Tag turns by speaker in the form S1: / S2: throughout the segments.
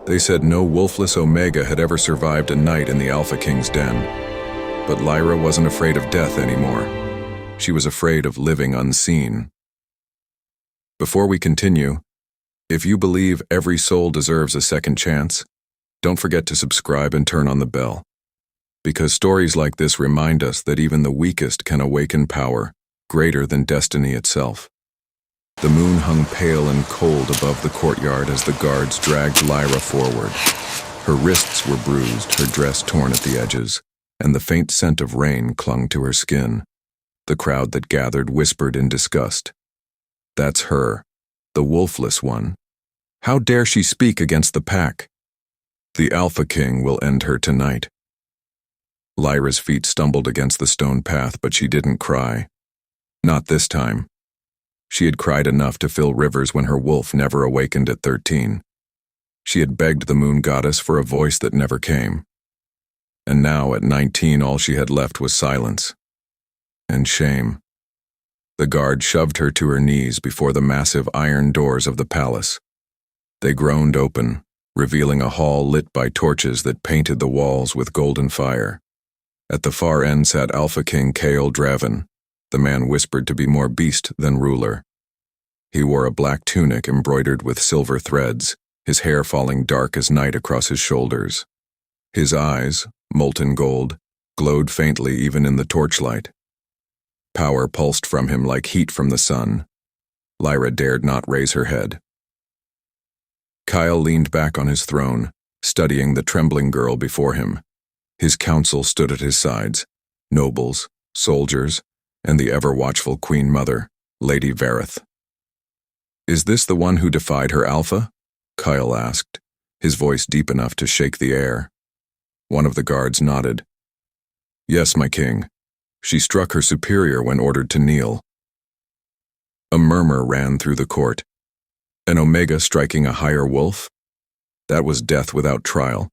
S1: They said no Wolfless Omega had ever survived a night in the Alpha King's den. But Lyra wasn't afraid of death anymore. She was afraid of living unseen. Before we continue, if you believe every soul deserves a second chance, don't forget to subscribe and turn on the bell. Because stories like this remind us that even the weakest can awaken power greater than destiny itself. The moon hung pale and cold above the courtyard as the guards dragged Lyra forward. Her wrists were bruised, her dress torn at the edges, and the faint scent of rain clung to her skin. The crowd that gathered whispered in disgust. That's her, the Wolfless one. How dare she speak against the pack? The Alpha King will end her tonight. Lyra's feet stumbled against the stone path, but she didn't cry. Not this time. She had cried enough to fill rivers when her wolf never awakened at 13. She had begged the moon goddess for a voice that never came. And now, at 19, all she had left was silence. And shame. The guard shoved her to her knees before the massive iron doors of the palace. They groaned open, revealing a hall lit by torches that painted the walls with golden fire. At the far end sat Alpha King Kael. The man whispered to be more beast than ruler. He wore a black tunic embroidered with silver threads, his hair falling dark as night across his shoulders. His eyes, molten gold, glowed faintly even in the torchlight. Power pulsed from him like heat from the sun. Lyra dared not raise her head. Kael leaned back on his throne, studying the trembling girl before him. His council stood at his sides, nobles, soldiers, and the ever-watchful Queen Mother, Lady Werewolf. "Is this the one who defied her alpha?" Kael asked, his voice deep enough to shake the air. One of the guards nodded. "Yes, my king. She struck her superior when ordered to kneel." A murmur ran through the court. An Omega striking a higher wolf? That was death without trial.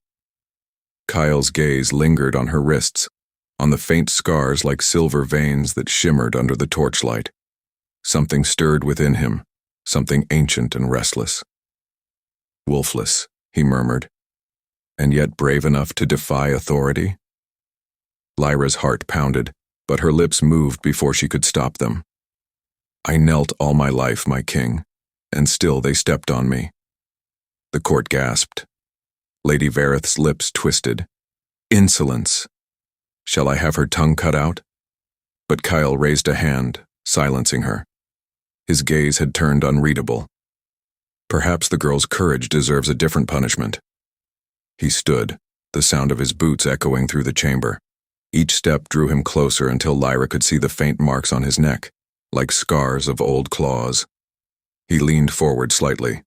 S1: Kael's gaze lingered on her wrists, on the faint scars like silver veins that shimmered under the torchlight. Something stirred within him, something ancient and restless. "Wolfless," he murmured, "and yet brave enough to defy authority?" Lyra's heart pounded, but her lips moved before she could stop them. "I knelt all my life, my king, and still they stepped on me." The court gasped. Lady Werewolf's lips twisted. "Insolence! Shall I have her tongue cut out?" But Kael raised a hand, silencing her. His gaze had turned unreadable. Perhaps the girl's courage deserves a different punishment. He stood, the sound of his boots echoing through the chamber. Each step drew him closer until Lyra could see the faint marks on his neck, like scars of old claws. He leaned forward slightly.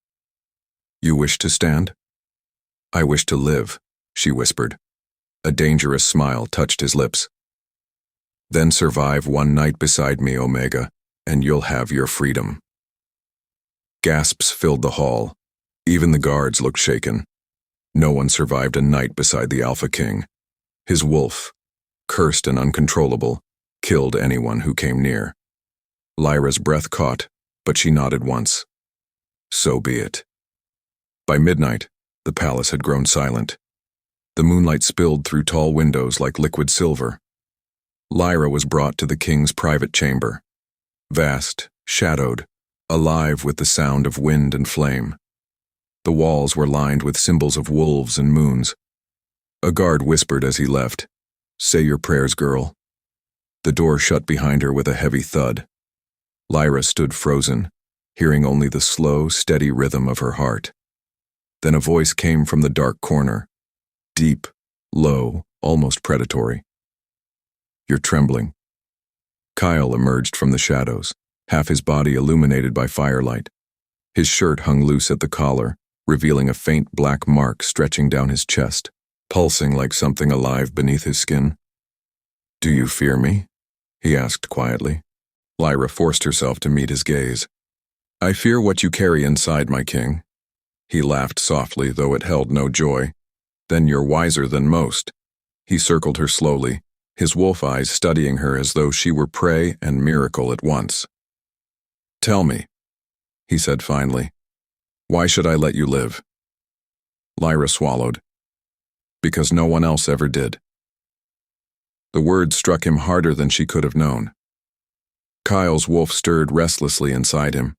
S1: "You wish to stand?" "I wish to live," she whispered. A dangerous smile touched his lips. "Then survive one night beside me, Omega, and you'll have your freedom." Gasps filled the hall. Even the guards looked shaken. No one survived a night beside the Alpha King. His wolf, cursed and uncontrollable, killed anyone who came near. Lyra's breath caught, but she nodded once. So be it. By midnight, the palace had grown silent. The moonlight spilled through tall windows like liquid silver. Lyra was brought to the king's private chamber. Vast, shadowed, alive with the sound of wind and flame. The walls were lined with symbols of wolves and moons. A guard whispered as he left, "Say your prayers, girl." The door shut behind her with a heavy thud. Lyra stood frozen, hearing only the slow, steady rhythm of her heart. Then a voice came from the dark corner. Deep, low, almost predatory. "You're trembling." Kael emerged from the shadows, half his body illuminated by firelight. His shirt hung loose at the collar, revealing a faint black mark stretching down his chest, pulsing like something alive beneath his skin. "Do you fear me?" he asked quietly. Lyra forced herself to meet his gaze. "I fear what you carry inside, my king." He laughed softly, though it held no joy. "Then you're wiser than most." He circled her slowly, his wolf eyes studying her as though she were prey and miracle at once. "Tell me," he said finally, "why should I let you live?" Lyra swallowed. Because no one else ever did. The word struck him harder than she could have known. Kael's wolf stirred restlessly inside him.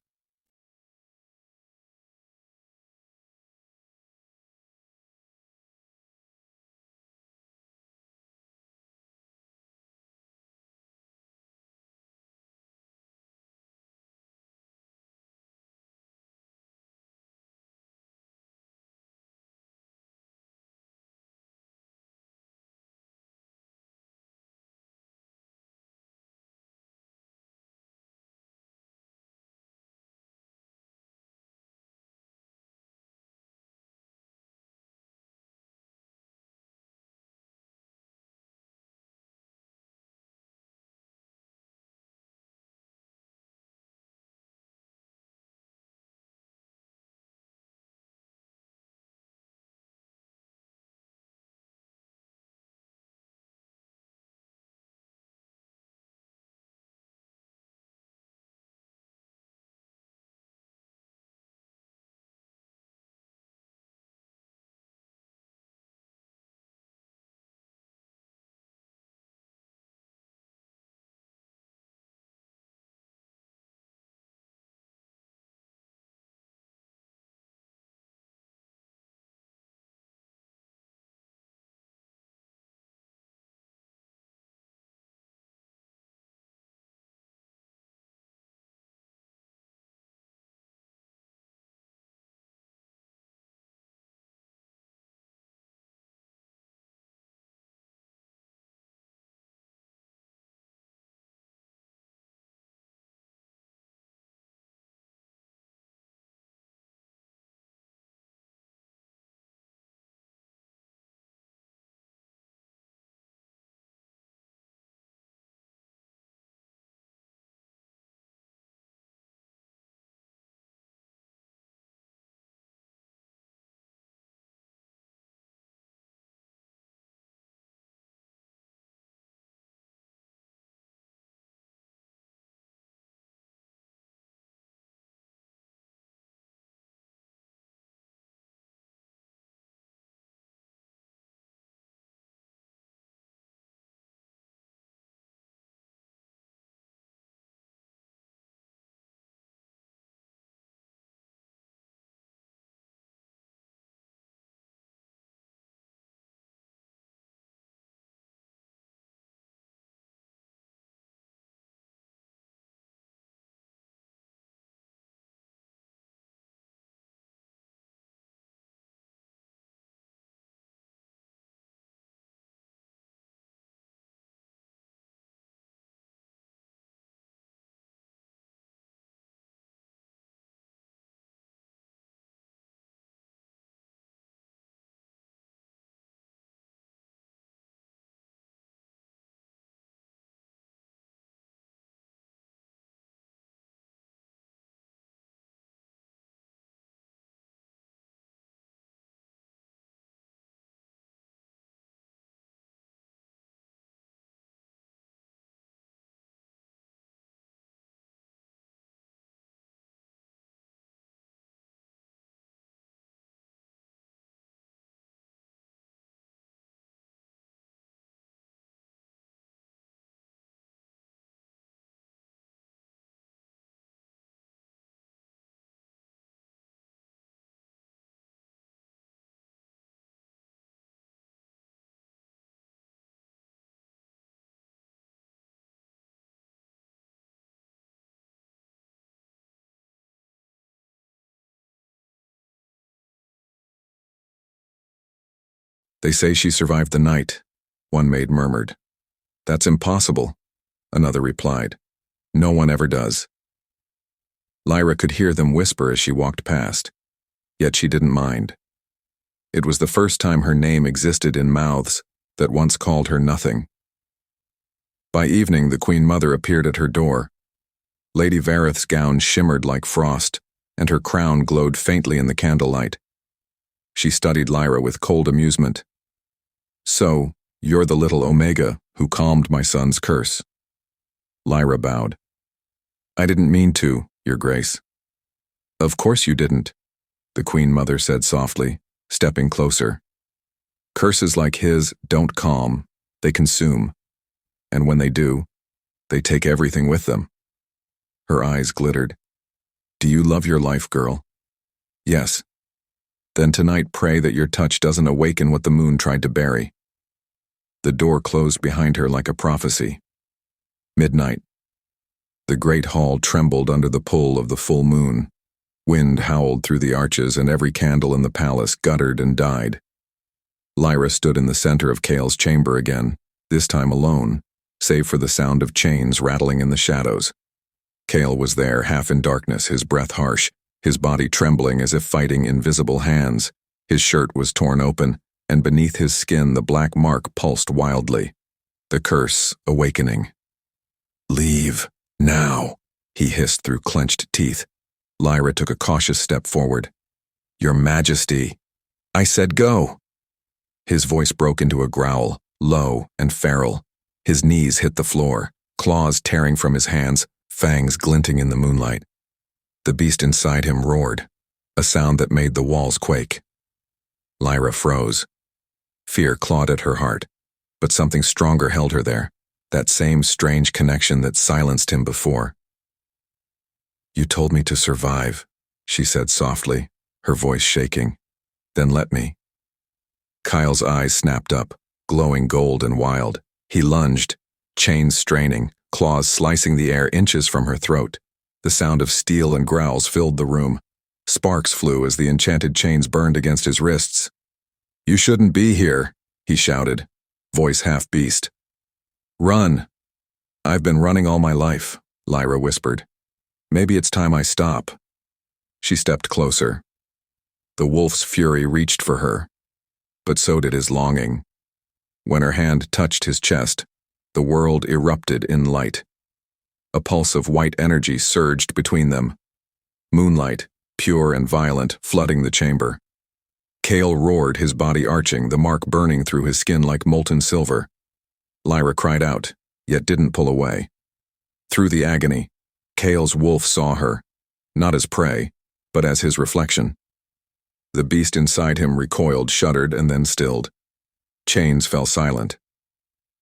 S1: They say she survived the night, one maid murmured. That's impossible, another replied. No one ever does. Lyra could hear them whisper as she walked past, yet she didn't mind. It was the first time her name existed in mouths that once called her nothing. By evening, the Queen Mother appeared at her door. Lady Vareth's gown shimmered like frost, and her crown glowed faintly in the candlelight. She studied Lyra with cold amusement. So, you're the little Omega who calmed my son's curse. Lyra bowed. I didn't mean to, Your Grace. Of course you didn't, the Queen Mother said softly. stepping closer. Curses like his don't calm, they consume. And when they do, they take everything with them. Her eyes glittered. Do you love your life, girl? Yes. Then tonight pray that your touch doesn't awaken what the moon tried to bury. The door closed behind her like a prophecy. Midnight. The great hall trembled under the pull of the full moon. Wind howled through the arches and every candle in the palace guttered and died. Lyra stood in the center of Kael's chamber again, this time alone, save for the sound of chains rattling in the shadows. Kael was there, half in darkness, his breath harsh, his body trembling as if fighting invisible hands. His shirt was torn open, and beneath his skin the black mark pulsed wildly. The curse awakening. Leave, now, he hissed through clenched teeth. Lyra took a cautious step forward. Your Majesty, I said go. His voice broke into a growl, low and feral. His knees hit the floor, claws tearing from his hands, fangs glinting in the moonlight. The beast inside him roared, a sound that made the walls quake. Lyra froze. Fear clawed at her heart, but something stronger held her there, that same strange connection that silenced him before. You told me to survive, she said softly, her voice shaking. Then let me. Kael's eyes snapped up, glowing gold and wild. He lunged, chains straining, claws slicing the air inches from her throat. The sound of steel and growls filled the room. Sparks flew as the enchanted chains burned against his wrists. You shouldn't be here, he shouted, voice half beast. Run. I've been running all my life, Lyra whispered. Maybe it's time I stop. She stepped closer. The wolf's fury reached for her, but so did his longing. When her hand touched his chest, the world erupted in light. A pulse of white energy surged between them. Moonlight, pure and violent, flooding the chamber. Kael roared, his body arching, the mark burning through his skin like molten silver. Lyra cried out, yet didn't pull away. Through the agony, Kael's wolf saw her, not as prey, but as his reflection. The beast inside him recoiled, shuddered, and then stilled. Chains fell silent.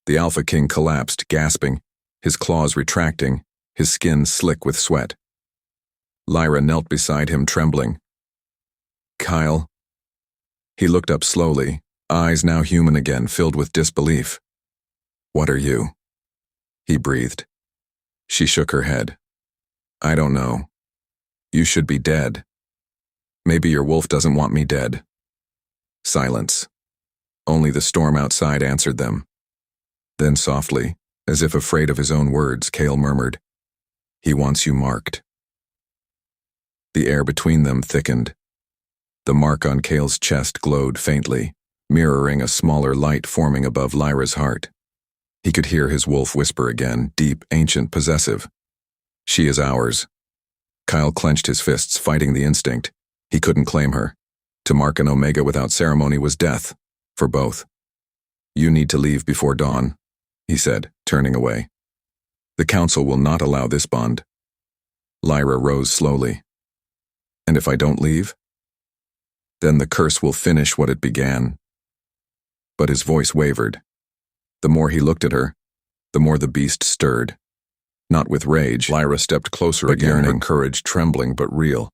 S1: The Alpha King collapsed, gasping, his claws retracting, his skin slick with sweat. Lyra knelt beside him, trembling. Kael. He looked up slowly, eyes now human again, filled with disbelief. What are you? He breathed. She shook her head. I don't know. You should be dead. Maybe your wolf doesn't want me dead. Silence. Only the storm outside answered them. Then softly, as if afraid of his own words, Kael murmured, He wants you marked. The air between them thickened. The mark on Kael's chest glowed faintly, mirroring a smaller light forming above Lyra's heart. He could hear his wolf whisper again, deep, ancient, possessive. She is ours. Kael clenched his fists, fighting the instinct. He couldn't claim her. To mark an Omega without ceremony was death, for both. You need to leave before dawn, he said, turning away. The council will not allow this bond. Lyra rose slowly. And if I don't leave? Then the curse will finish what it began. But his voice wavered. The more he looked at her, the more the beast stirred. Not with rage, Lyra stepped closer again, her courage trembling but real.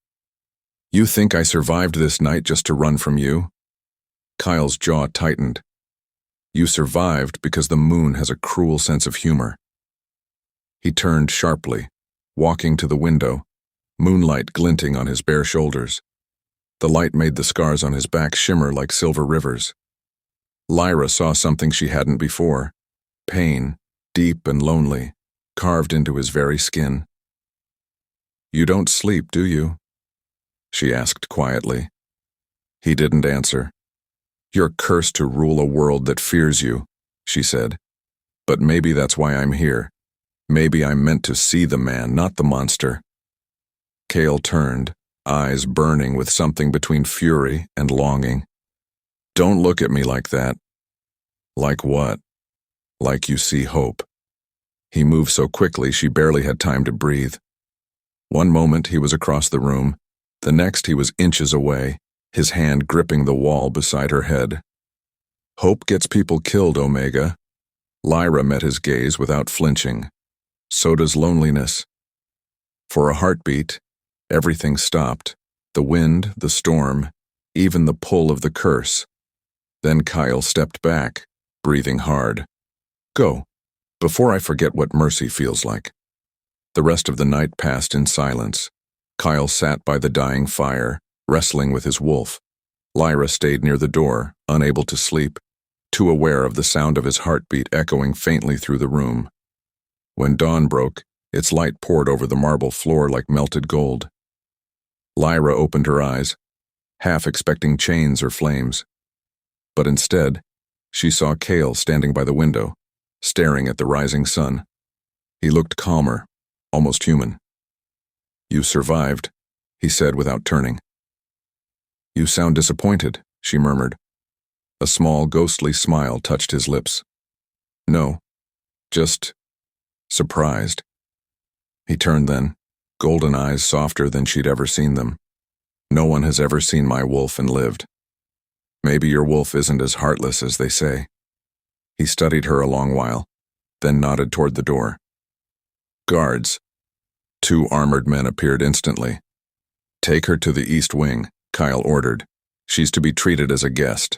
S1: You think I survived this night just to run from you? Kael's jaw tightened. You survived because the moon has a cruel sense of humor. He turned sharply, walking to the window, moonlight glinting on his bare shoulders. The light made the scars on his back shimmer like silver rivers. Lyra saw something she hadn't before. Pain, deep and lonely, carved into his very skin. You don't sleep, do you? She asked quietly. He didn't answer. You're cursed to rule a world that fears you, she said. But maybe that's why I'm here. Maybe I'm meant to see the man, not the monster. Kael turned, eyes burning with something between fury and longing. Don't look at me like that. Like what? Like you see hope. He moved so quickly she barely had time to breathe. One moment he was across the room, the next he was inches away, his hand gripping the wall beside her head. Hope gets people killed, Omega. Lyra met his gaze without flinching. So does loneliness. For a heartbeat, everything stopped. The wind, the storm, even the pull of the curse. Then Kael stepped back, breathing hard. Go, before I forget what mercy feels like. The rest of the night passed in silence. Kael sat by the dying fire, wrestling with his wolf. Lyra stayed near the door, unable to sleep, too aware of the sound of his heartbeat echoing faintly through the room. When dawn broke, its light poured over the marble floor like melted gold. Lyra opened her eyes, half expecting chains or flames. But instead, she saw Kael standing by the window, staring at the rising sun. He looked calmer, almost human. You survived, he said without turning. You sound disappointed, she murmured. A small, ghostly smile touched his lips. No, just surprised. He turned then, golden eyes softer than she'd ever seen them. No one has ever seen my wolf and lived. Maybe your wolf isn't as heartless as they say. He studied her a long while, then nodded toward the door. Guards. 2 armored men appeared instantly. Take her to the east wing, Kael ordered. She's to be treated as a guest.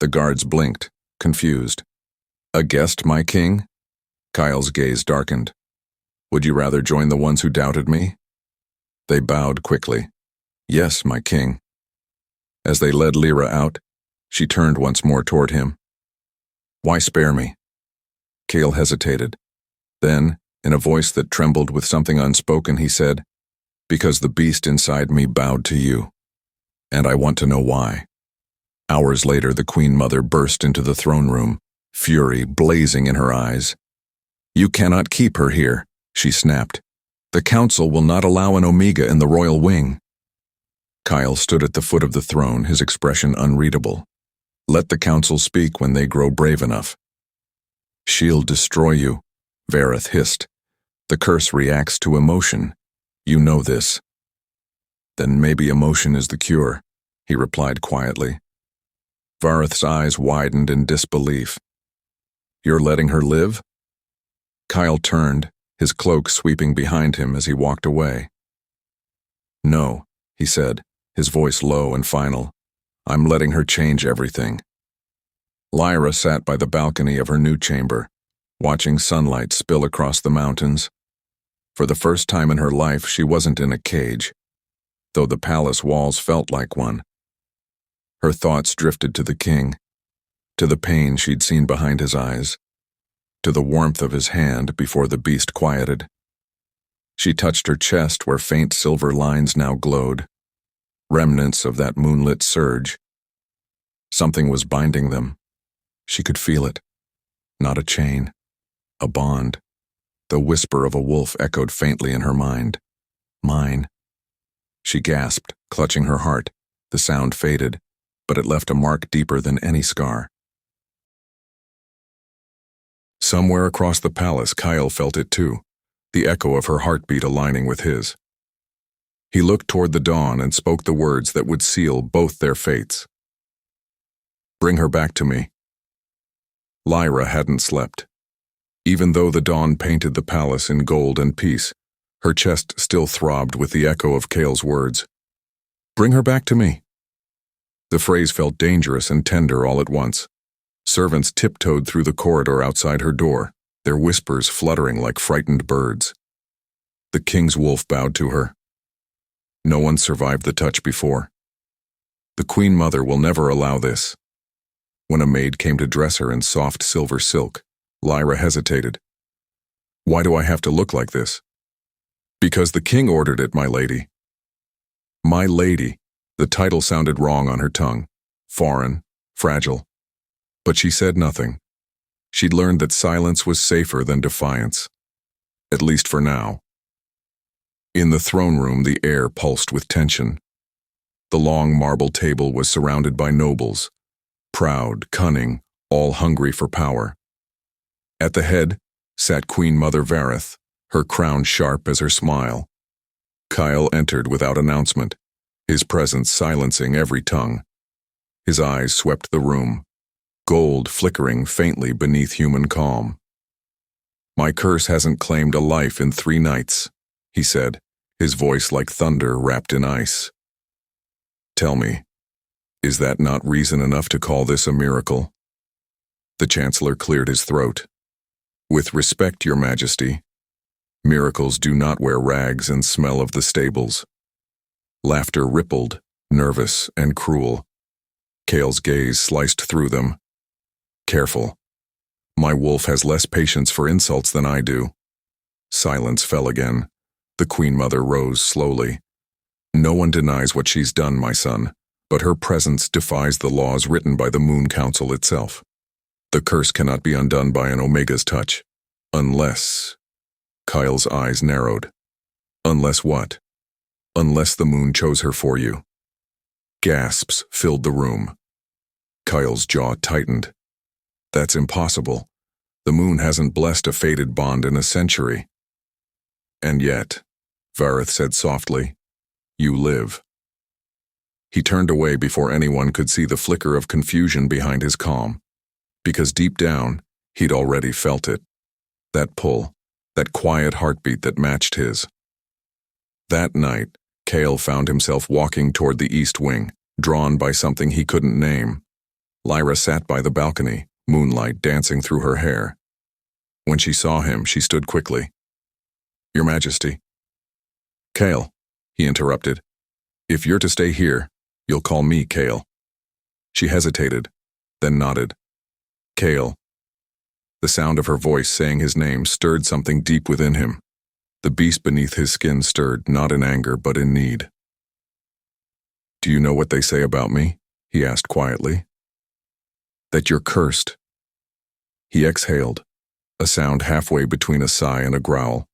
S1: The guards blinked, confused. A guest, my king? Kael's gaze darkened. Would you rather join the ones who doubted me? They bowed quickly. Yes, my king. As they led Lyra out, she turned once more toward him. Why spare me? Kael hesitated. Then, in a voice that trembled with something unspoken, he said, Because the beast inside me bowed to you. And I want to know why. Hours later, the Queen Mother burst into the throne room, fury blazing in her eyes. You cannot keep her here, she snapped. The council will not allow an Omega in the royal wing. Kael stood at the foot of the throne, his expression unreadable. Let the council speak when they grow brave enough. She'll destroy you, Vareth hissed. The curse reacts to emotion. You know this. Then maybe emotion is the cure, he replied quietly. Vareth's eyes widened in disbelief. You're letting her live? Kael turned, his cloak sweeping behind him as he walked away. No, he said, his voice low and final. I'm letting her change everything. Lyra sat by the balcony of her new chamber, watching sunlight spill across the mountains. For the first time in her life, she wasn't in a cage, though the palace walls felt like one. Her thoughts drifted to the king, to the pain she'd seen behind his eyes, to the warmth of his hand before the beast quieted. She touched her chest where faint silver lines now glowed, remnants of that moonlit surge. Something was binding them. She could feel it. Not a chain, a bond. The whisper of a wolf echoed faintly in her mind. Mine. She gasped, clutching her heart. The sound faded, but it left a mark deeper than any scar. Somewhere across the palace, Kael felt it too, the echo of her heartbeat aligning with his. He looked toward the dawn and spoke the words that would seal both their fates. Bring her back to me. Lyra hadn't slept. Even though the dawn painted the palace in gold and peace, her chest still throbbed with the echo of Kael's words. Bring her back to me. The phrase felt dangerous and tender all at once. Servants tiptoed through the corridor outside her door, their whispers fluttering like frightened birds. The king's wolf bowed to her. No one survived the touch before. The Queen Mother will never allow this. When a maid came to dress her in soft silver silk, Lyra hesitated. Why do I have to look like this? Because the king ordered it, my lady. My lady. The title sounded wrong on her tongue, foreign, fragile. But she said nothing. She'd learned that silence was safer than defiance. At least for now. In the throne room, the air pulsed with tension. The long marble table was surrounded by nobles, proud, cunning, all hungry for power. At the head sat Queen Mother Vareth, her crown sharp as her smile. Kael entered without announcement, his presence silencing every tongue. His eyes swept the room, gold flickering faintly beneath human calm. "My curse hasn't claimed a life in 3 nights," he said, his voice like thunder wrapped in ice. "Tell me, is that not reason enough to call this a miracle?" The Chancellor cleared his throat. "With respect, Your Majesty, miracles do not wear rags and smell of the stables." Laughter rippled, nervous and cruel. Kael's gaze sliced through them. "Careful. My wolf has less patience for insults than I do." Silence fell again. The Queen Mother rose slowly. "No one denies what she's done, my son, but her presence defies the laws written by the Moon Council itself. The curse cannot be undone by an Omega's touch. Unless..." Kael's eyes narrowed. "Unless what?" "Unless the moon chose her for you." Gasps filled the room. Kael's jaw tightened. "That's impossible. The moon hasn't blessed a fated bond in a century." "And yet," Vareth said softly, "you live." He turned away before anyone could see the flicker of confusion behind his calm, because deep down, he'd already felt it. That pull, that quiet heartbeat that matched his. That night, Kael found himself walking toward the east wing, drawn by something he couldn't name. Lyra sat by the balcony, moonlight dancing through her hair. When she saw him, she stood quickly. "Your Majesty." "Kael," he interrupted. "If you're to stay here, you'll call me Kael." She hesitated, then nodded. "Kael." The sound of her voice saying his name stirred something deep within him. The beast beneath his skin stirred, not in anger, but in need. "Do you know what they say about me?" he asked quietly. "That you're cursed." He exhaled, a sound halfway between a sigh and a growl.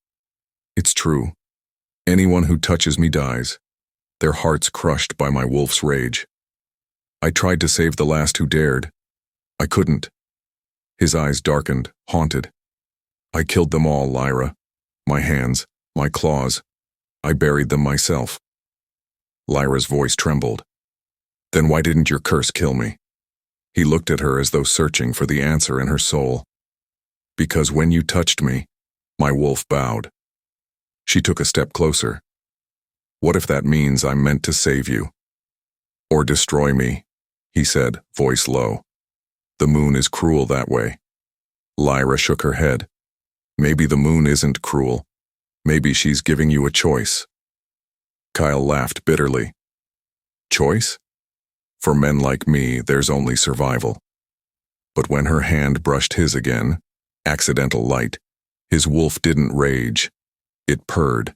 S1: "It's true. Anyone who touches me dies, their hearts crushed by my wolf's rage. I tried to save the last who dared. I couldn't." His eyes darkened, haunted. "I killed them all, Lyra. My hands, my claws. I buried them myself." Lyra's voice trembled. "Then why didn't your curse kill me?" He looked at her as though searching for the answer in her soul. "Because when you touched me, my wolf bowed." She took a step closer. "What if that means I'm meant to save you? Or destroy me?" he said, voice low. "The moon is cruel that way." Lyra shook her head. "Maybe the moon isn't cruel. Maybe she's giving you a choice." Kael laughed bitterly. "Choice? For men like me, there's only survival." But when her hand brushed his again, accidental light, his wolf didn't rage. It purred.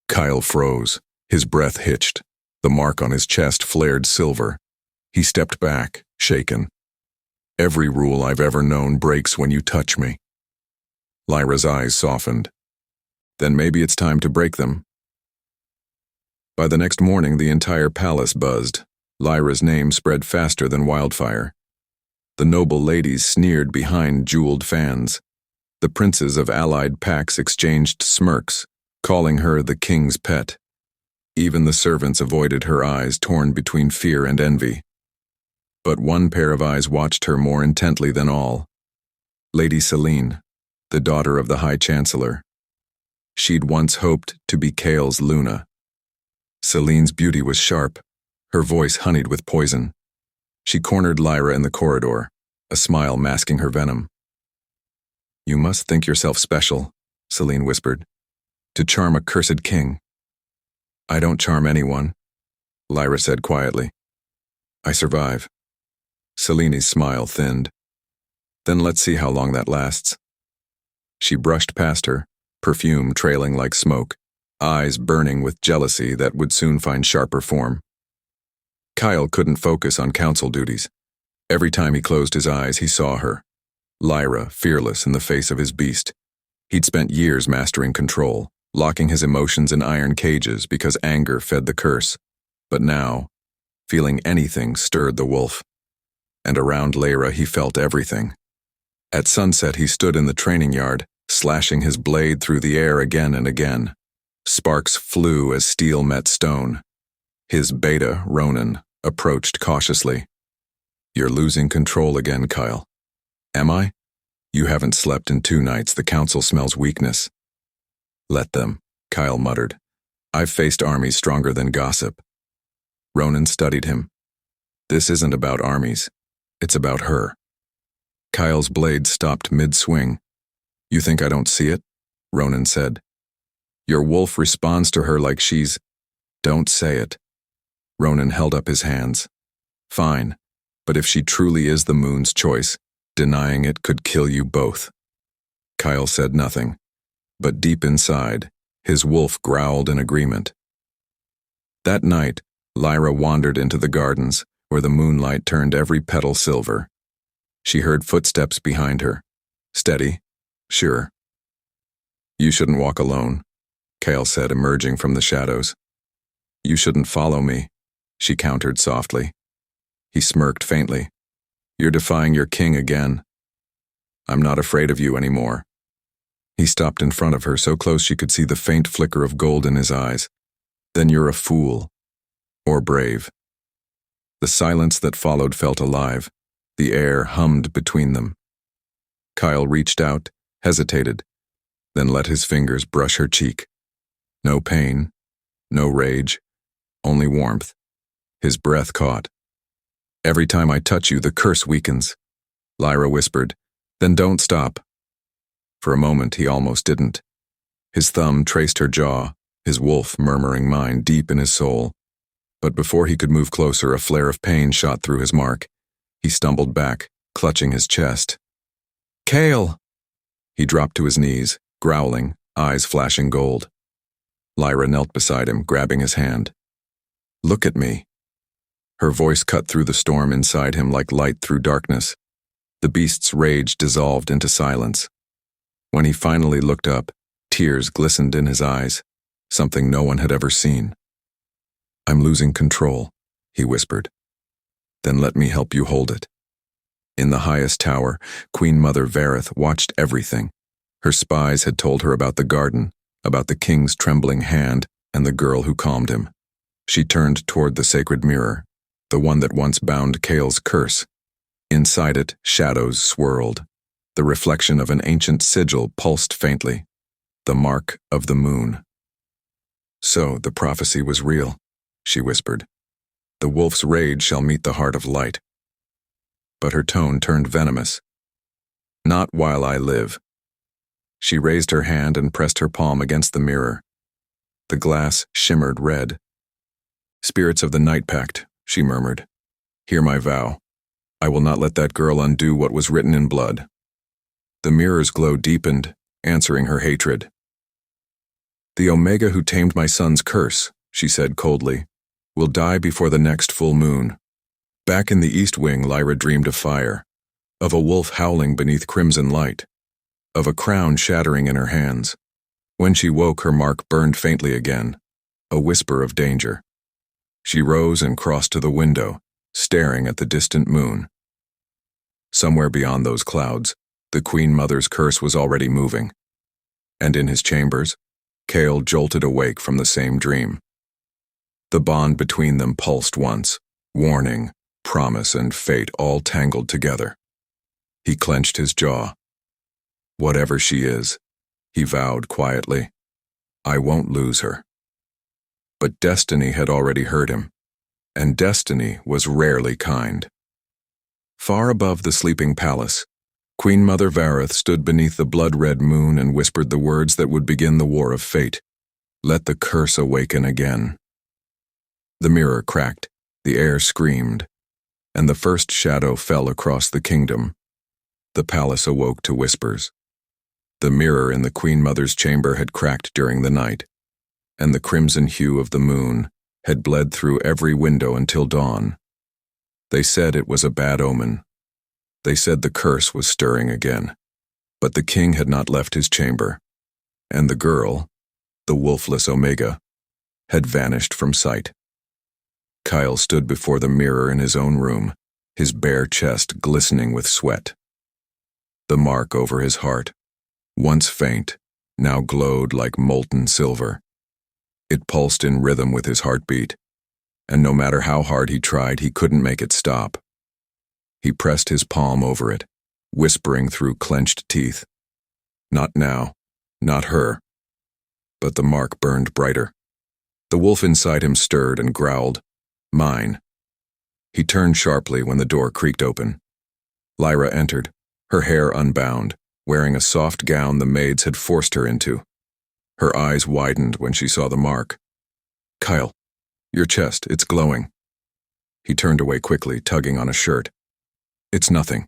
S1: Kael froze, his breath hitched. The mark on his chest flared silver. He stepped back, shaken. "Every rule I've ever known breaks when you touch me." Lyra's eyes softened. "Then maybe it's time to break them." By the next morning, the entire palace buzzed. Lyra's name spread faster than wildfire. The noble ladies sneered behind jeweled fans. The princes of allied packs exchanged smirks, calling her the king's pet. Even the servants avoided her eyes, torn between fear and envy. But one pair of eyes watched her more intently than all. Lady Selene, the daughter of the High Chancellor. She'd once hoped to be Kael's Luna. Selene's beauty was sharp, her voice honeyed with poison. She cornered Lyra in the corridor, a smile masking her venom. "You must think yourself special," Selene whispered, "to charm a cursed king." "I don't charm anyone," Lyra said quietly. "I survive." Selene's smile thinned. "Then let's see how long that lasts." She brushed past her, perfume trailing like smoke, eyes burning with jealousy that would soon find sharper form. Kael couldn't focus on council duties. Every time he closed his eyes, he saw her. Lyra, fearless in the face of his beast. He'd spent years mastering control, locking his emotions in iron cages because anger fed the curse. But now, feeling anything stirred the wolf. And around Lyra he felt everything. At sunset he stood in the training yard, slashing his blade through the air again and again. Sparks flew as steel met stone. His beta, Ronan, approached cautiously. "You're losing control again, Kael." "Am I? You haven't slept in 2 nights. The council smells weakness." "Let them," Kael muttered. "I've faced armies stronger than gossip." Ronan studied him. "This isn't about armies. It's about her." Kael's blade stopped mid-swing. "You think I don't see it?" Ronan said. "Your wolf responds to her like she's—" "Don't say it." Ronan held up his hands. "Fine, but if she truly is the moon's choice, denying it could kill you both." Kael said nothing, but deep inside, his wolf growled in agreement. That night, Lyra wandered into the gardens, where the moonlight turned every petal silver. She heard footsteps behind her. Steady, sure. "You shouldn't walk alone," Kael said, emerging from the shadows. "You shouldn't follow me," she countered softly. He smirked faintly. "You're defying your king again." "I'm not afraid of you anymore." He stopped in front of her, so close she could see the faint flicker of gold in his eyes. "Then you're a fool. Or brave." The silence that followed felt alive. The air hummed between them. Kael reached out, hesitated, then let his fingers brush her cheek. No pain, no rage, only warmth. His breath caught. "Every time I touch you, the curse weakens," Lyra whispered. "Then don't stop." For a moment, he almost didn't. His thumb traced her jaw, his wolf murmuring mine deep in his soul. But before he could move closer, a flare of pain shot through his mark. He stumbled back, clutching his chest. "Kael!" He dropped to his knees, growling, eyes flashing gold. Lyra knelt beside him, grabbing his hand. "Look at me." Her voice cut through the storm inside him like light through darkness. The beast's rage dissolved into silence. When he finally looked up, tears glistened in his eyes, something no one had ever seen. "I'm losing control," he whispered. "Then let me help you hold it." In the highest tower, Queen Mother Vareth watched everything. Her spies had told her about the garden, about the king's trembling hand, and the girl who calmed him. She turned toward the sacred mirror, the one that once bound Kael's curse. Inside it, shadows swirled. The reflection of an ancient sigil pulsed faintly. The mark of the moon. "So the prophecy was real," she whispered. "The wolf's rage shall meet the heart of light." But her tone turned venomous. "Not while I live." She raised her hand and pressed her palm against the mirror. The glass shimmered red. "Spirits of the Night Pact," she murmured. "Hear my vow. I will not let that girl undo what was written in blood." The mirror's glow deepened, answering her hatred. "The Omega who tamed my son's curse," she said coldly, "will die before the next full moon." Back in the East Wing, Lyra dreamed of fire, of a wolf howling beneath crimson light, of a crown shattering in her hands. When she woke, her mark burned faintly again, a whisper of danger. She rose and crossed to the window, staring at the distant moon. Somewhere beyond those clouds, the Queen Mother's curse was already moving. And in his chambers, Kael jolted awake from the same dream. The bond between them pulsed once, warning, promise, and fate all tangled together. He clenched his jaw. "Whatever she is," he vowed quietly, "I won't lose her." But destiny had already heard him, and destiny was rarely kind. Far above the sleeping palace, Queen Mother Vareth stood beneath the blood-red moon and whispered the words that would begin the war of fate. "Let the curse awaken again." The mirror cracked, the air screamed, and the first shadow fell across the kingdom. The palace awoke to whispers. The mirror in the Queen Mother's chamber had cracked during the night, and the crimson hue of the moon had bled through every window until dawn. They said it was a bad omen. They said the curse was stirring again. But the king had not left his chamber, and the girl, the wolfless Omega, had vanished from sight. Kael stood before the mirror in his own room, his bare chest glistening with sweat. The mark over his heart, once faint, now glowed like molten silver. It pulsed in rhythm with his heartbeat, and no matter how hard he tried, he couldn't make it stop. He pressed his palm over it, whispering through clenched teeth. Not now, not her. But the mark burned brighter. The wolf inside him stirred and growled, "Mine." He turned sharply when the door creaked open. Lyra entered, her hair unbound, wearing a soft gown the maids had forced her into. Her eyes widened when she saw the mark. "Kael, your chest, it's glowing." He turned away quickly, tugging on a shirt. "It's nothing.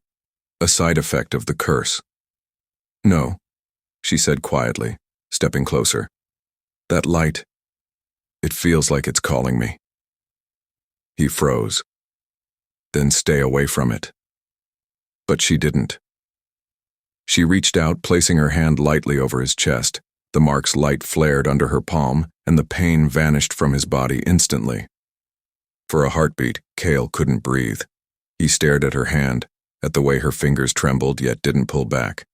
S1: A side effect of the curse." "No," she said quietly, stepping closer. "That light, it feels like it's calling me." He froze. "Then stay away from it." But she didn't. She reached out, placing her hand lightly over his chest. The mark's light flared under her palm, and the pain vanished from his body instantly. For a heartbeat, Kael couldn't breathe. He stared at her hand, at the way her fingers trembled yet didn't pull back.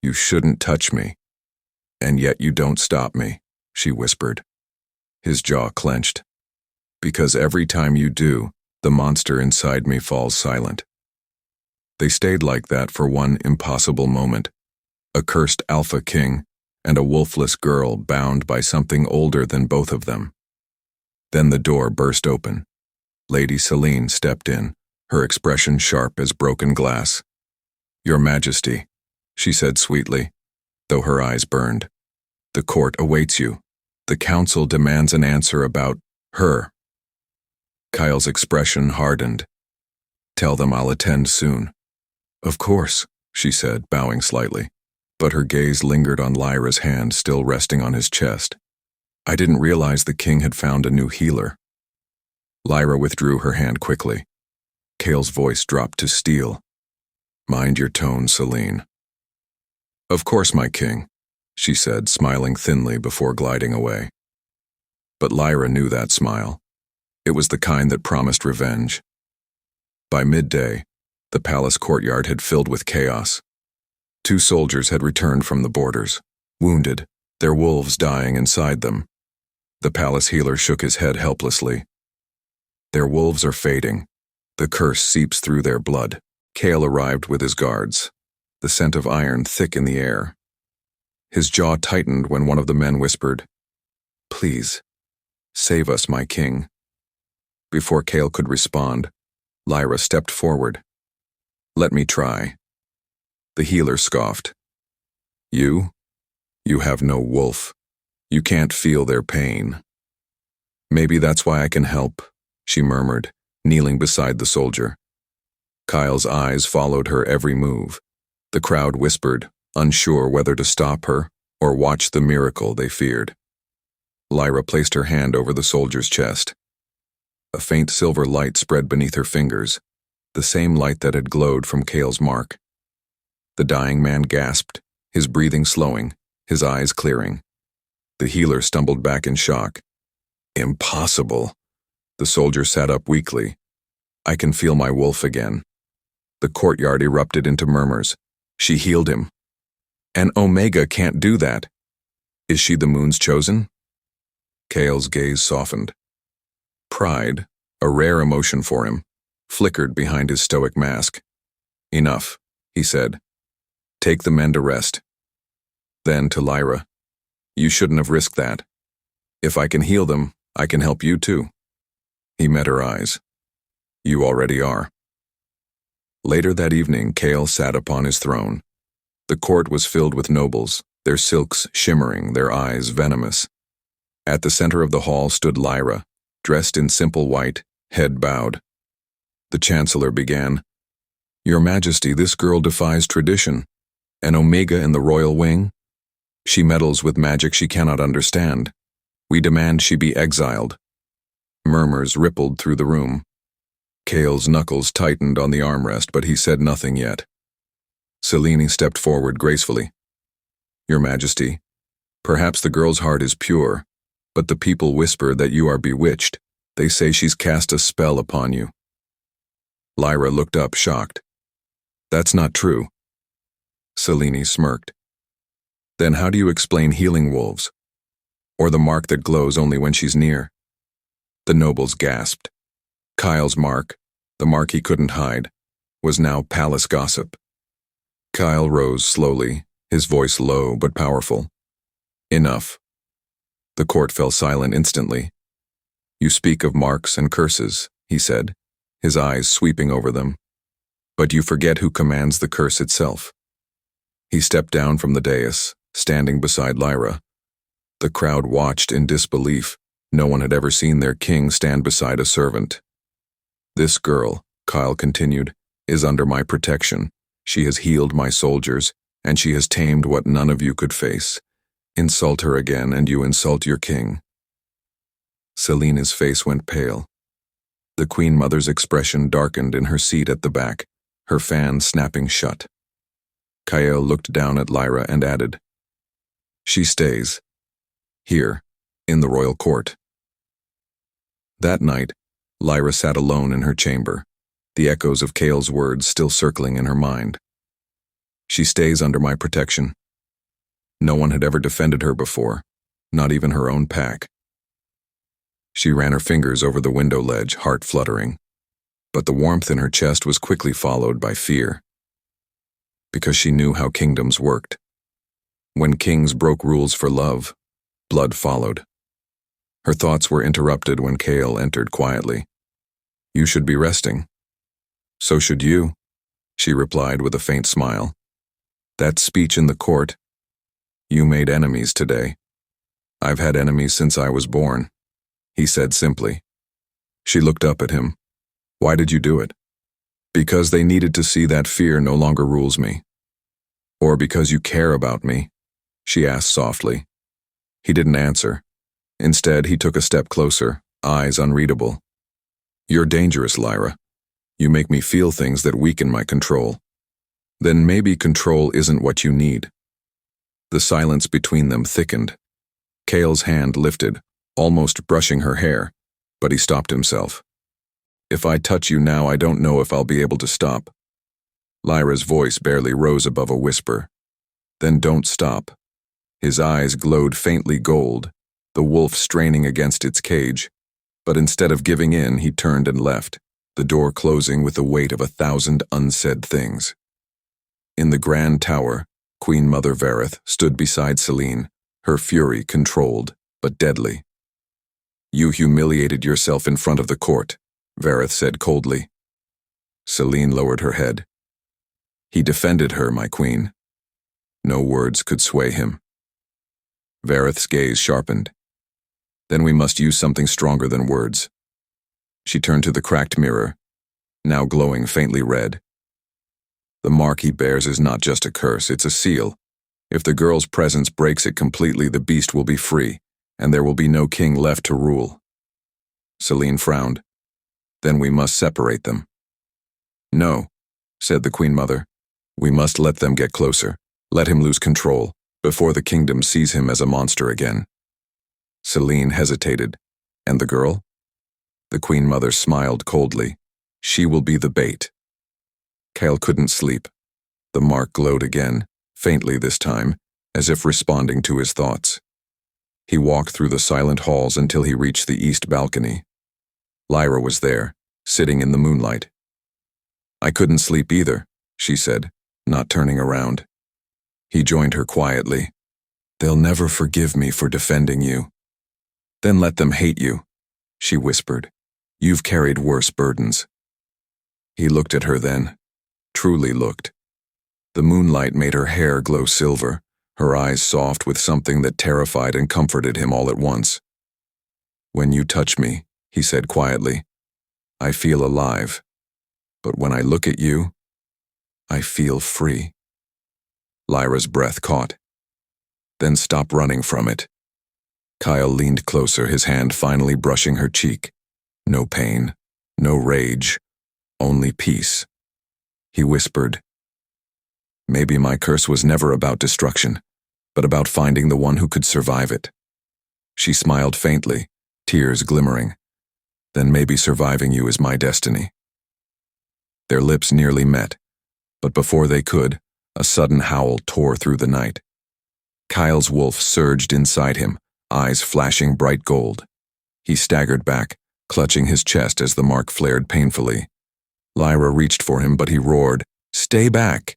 S1: "You shouldn't touch me. And yet you don't stop me," she whispered. His jaw clenched. "Because every time you do, the monster inside me falls silent." They stayed like that for one impossible moment. A cursed alpha king and a wolfless girl bound by something older than both of them. Then the door burst open. Lady Selene stepped in, her expression sharp as broken glass. "Your Majesty," she said sweetly, though her eyes burned. "The court awaits you. The council demands an answer about her." Kael's expression hardened. "Tell them I'll attend soon." "Of course," she said, bowing slightly, but her gaze lingered on Lyra's hand still resting on his chest. "I didn't realize the king had found a new healer." Lyra withdrew her hand quickly. Kael's voice dropped to steel. "Mind your tone, Selene." "Of course, my king," she said, smiling thinly before gliding away. But Lyra knew that smile. It was the kind that promised revenge. By midday, the palace courtyard had filled with chaos. 2 soldiers had returned from the borders, wounded, their wolves dying inside them. The palace healer shook his head helplessly. "Their wolves are fading. The curse seeps through their blood." Kael arrived with his guards, the scent of iron thick in the air. His jaw tightened when one of the men whispered, "Please, save us, my king." Before Kael could respond, Lyra stepped forward. "Let me try." The healer scoffed. You have no wolf. You can't feel their pain." "Maybe that's why I can help," she murmured, kneeling beside the soldier. Kael's eyes followed her every move. The crowd whispered, unsure whether to stop her or watch the miracle they feared. Lyra placed her hand over the soldier's chest. A faint silver light spread beneath her fingers, the same light that had glowed from Kael's mark. The dying man gasped, his breathing slowing, his eyes clearing. The healer stumbled back in shock. "Impossible." The soldier sat up weakly. "I can feel my wolf again." The courtyard erupted into murmurs. "She healed him." "And Omega can't do that." "Is she the moon's chosen?" Kael's gaze softened. Pride, a rare emotion for him, flickered behind his stoic mask. "Enough," he said. "Take the men to rest." Then to Lyra, "You shouldn't have risked that. If I can heal them, I can help you too." He met her eyes. "You already are." Later that evening, Kael sat upon his throne. The court was filled with nobles, their silks shimmering, their eyes venomous. At the center of the hall stood Lyra, dressed in simple white, head bowed. The chancellor began, "Your Majesty, this girl defies tradition. An Omega in the royal wing? She meddles with magic she cannot understand. We demand she be exiled." Murmurs rippled through the room. Kael's knuckles tightened on the armrest, but he said nothing yet. Selene stepped forward gracefully. "Your Majesty, perhaps the girl's heart is pure, but the people whisper that you are bewitched. They say she's cast a spell upon you." Lyra looked up, shocked. "That's not true." Selene smirked. "Then how do you explain healing wolves? Or the mark that glows only when she's near?" The nobles gasped. Kael's mark, the mark he couldn't hide, was now palace gossip. Kael rose slowly, his voice low but powerful. Enough. The court fell silent instantly. You speak of marks and curses, he said, his eyes sweeping over them. But you forget who commands the curse itself. He stepped down from the dais, standing beside Lyra. The crowd watched in disbelief. No one had ever seen their king stand beside a servant. This girl, Kael continued, is under my protection. She has healed my soldiers, and she has tamed what none of you could face. Insult her again, and you insult your king. Selena's face went pale. The Queen Mother's expression darkened in her seat at the back, her fan snapping shut. Kael looked down at Lyra and added, She stays. Here, in the royal court. That night, Lyra sat alone in her chamber, the echoes of Kael's words still circling in her mind. She stays under my protection. No one had ever defended her before, not even her own pack. She ran her fingers over the window ledge, heart fluttering, but the warmth in her chest was quickly followed by fear. Because she knew how kingdoms worked. When kings broke rules for love, blood followed. Her thoughts were interrupted when Kael entered quietly. You should be resting. So should you, she replied with a faint smile. That speech in the court. You made enemies today. I've had enemies since I was born, he said simply. She looked up at him. Why did you do it? Because they needed to see that fear no longer rules me. Or because you care about me? She asked softly. He didn't answer. Instead, he took a step closer, eyes unreadable. You're dangerous, Lyra. You make me feel things that weaken my control. Then maybe control isn't what you need. The silence between them thickened. Kael's hand lifted, almost brushing her hair, but he stopped himself. If I touch you now, I don't know if I'll be able to stop. Lyra's voice barely rose above a whisper. Then don't stop. His eyes glowed faintly gold, the wolf straining against its cage. But instead of giving in, he turned and left, the door closing with the weight of 1,000 unsaid things. In the grand tower, Queen Mother Verith stood beside Selene, her fury controlled, but deadly. You humiliated yourself in front of the court, Verith said coldly. Selene lowered her head. He defended her, my queen. No words could sway him. Verith's gaze sharpened. Then we must use something stronger than words. She turned to the cracked mirror, now glowing faintly red. The mark he bears is not just a curse, it's a seal. If the girl's presence breaks it completely, the beast will be free, and there will be no king left to rule. Selene frowned. Then we must separate them. No, said the Queen Mother. We must let them get closer. Let him lose control, before the kingdom sees him as a monster again. Selene hesitated. And the girl? The Queen Mother smiled coldly. She will be the bait. Kael couldn't sleep. The mark glowed again, faintly this time, as if responding to his thoughts. He walked through the silent halls until he reached the east balcony. Lyra was there, sitting in the moonlight. I couldn't sleep either, she said, not turning around. He joined her quietly. They'll never forgive me for defending you. Then let them hate you, she whispered. You've carried worse burdens. He looked at her then, truly looked. The moonlight made her hair glow silver, her eyes soft with something that terrified and comforted him all at once. When you touch me, he said quietly, I feel alive. But when I look at you, I feel free. Lyra's breath caught. Then stop running from it. Kael leaned closer, his hand finally brushing her cheek. No pain, no rage, only peace. He whispered, maybe my curse was never about destruction, but about finding the one who could survive it. She smiled faintly, tears glimmering. Then maybe surviving you is my destiny. Their lips nearly met, but before they could, a sudden howl tore through the night. Kael's wolf surged inside him, eyes flashing bright gold. He staggered back, clutching his chest as the mark flared painfully. Lyra reached for him, but he roared, "Stay back!"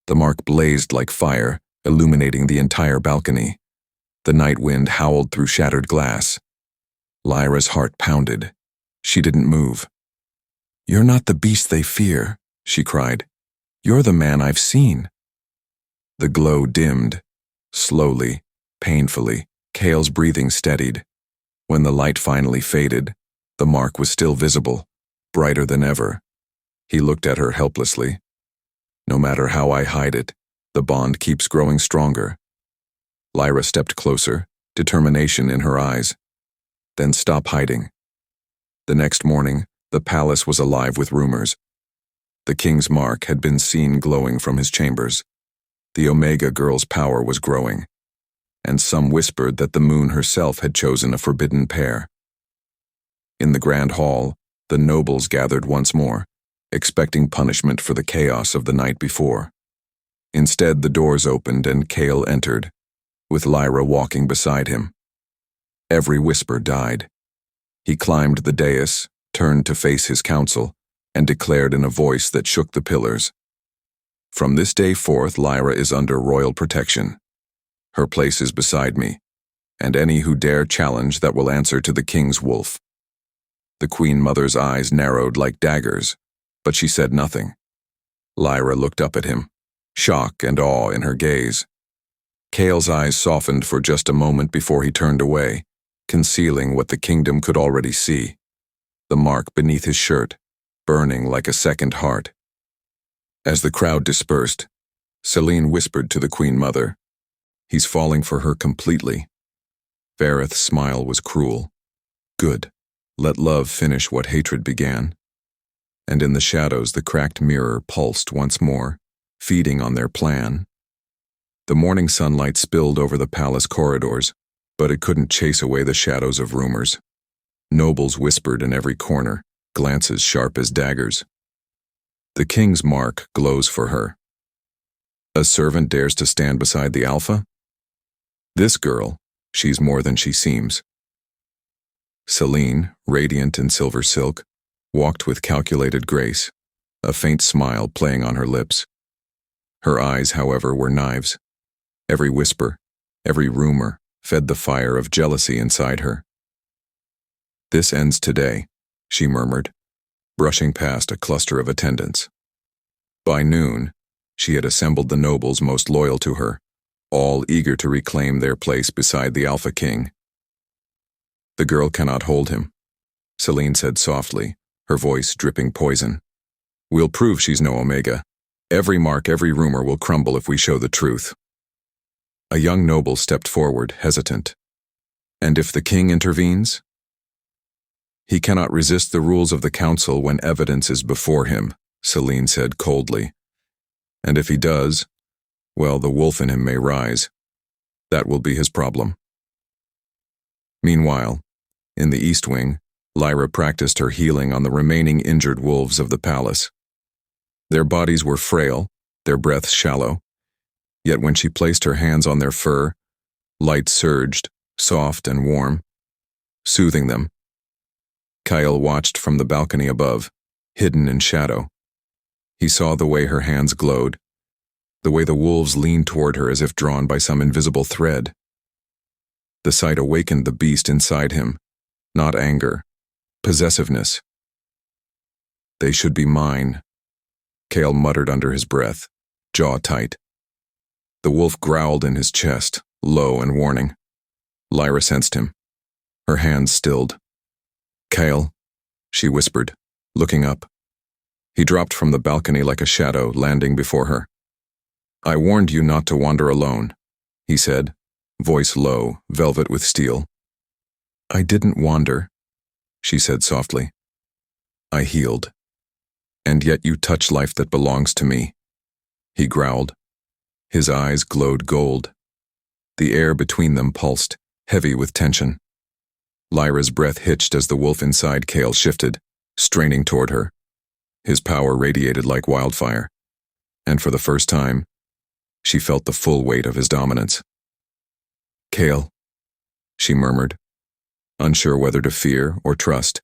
S1: The mark blazed like fire, illuminating the entire balcony. The night wind howled through shattered glass. Lyra's heart pounded. She didn't move. "You're not the beast they fear," she cried. "You're the man I've seen." The glow dimmed. Slowly, painfully, Kael's breathing steadied. When the light finally faded, the mark was still visible, brighter than ever. He looked at her helplessly. "No matter how I hide it, the bond keeps growing stronger." Lyra stepped closer, determination in her eyes. "Then stop hiding." The next morning, the palace was alive with rumors. The king's mark had been seen glowing from his chambers. The Omega girl's power was growing, and some whispered that the moon herself had chosen a forbidden pair. In the grand hall, the nobles gathered once more, expecting punishment for the chaos of the night before. Instead, the doors opened and Kael entered, with Lyra walking beside him. Every whisper died. He climbed the dais, turned to face his council, and declared in a voice that shook the pillars, "From this day forth, Lyra is under royal protection. Her place is beside me, and any who dare challenge that will answer to the king's wolf." The Queen Mother's eyes narrowed like daggers, but she said nothing. Lyra looked up at him, shock and awe in her gaze. Kael's eyes softened for just a moment before he turned away, concealing what the kingdom could already see: the mark beneath his shirt, burning like a second heart. As the crowd dispersed, Selene whispered to the Queen Mother, "He's falling for her completely." Vareth's smile was cruel. "Good. Let love finish what hatred began." And in the shadows, the cracked mirror pulsed once more, feeding on their plan. The morning sunlight spilled over the palace corridors, but it couldn't chase away the shadows of rumors. Nobles whispered in every corner, glances sharp as daggers. The king's mark glows for her. A servant dares to stand beside the alpha? This girl, she's more than she seems. Selene, radiant in silver silk, walked with calculated grace, a faint smile playing on her lips. Her eyes, however, were knives. Every whisper, every rumor, fed the fire of jealousy inside her. "This ends today," she murmured, brushing past a cluster of attendants. By noon, she had assembled the nobles most loyal to her, all eager to reclaim their place beside the Alpha King. "The girl cannot hold him," Selene said softly, her voice dripping poison. "We'll prove she's no Omega. Every mark, every rumor will crumble if we show the truth." A young noble stepped forward, hesitant. "And if the king intervenes?" "He cannot resist the rules of the council when evidence is before him," Selene said coldly. "And if he does, well, the wolf in him may rise. That will be his problem." Meanwhile, in the East Wing, Lyra practiced her healing on the remaining injured wolves of the palace. Their bodies were frail, their breaths shallow, yet when she placed her hands on their fur, light surged, soft and warm, soothing them. Kael watched from the balcony above, hidden in shadow. He saw the way her hands glowed, the way the wolves leaned toward her as if drawn by some invisible thread. The sight awakened the beast inside him, not anger, possessiveness. "They should be mine," Kael muttered under his breath, jaw tight. The wolf growled in his chest, low and warning. Lyra sensed him. Her hands stilled. "Kael," she whispered, looking up. He dropped from the balcony like a shadow, landing before her. "I warned you not to wander alone," he said, voice low, velvet with steel. "I didn't wander," she said softly. "I healed. And yet you touch life that belongs to me," he growled. His eyes glowed gold. The air between them pulsed, heavy with tension. Lyra's breath hitched as the wolf inside Kael shifted, straining toward her. His power radiated like wildfire, and for the first time, she felt the full weight of his dominance. "Kael," she murmured. unsure whether to fear or trust.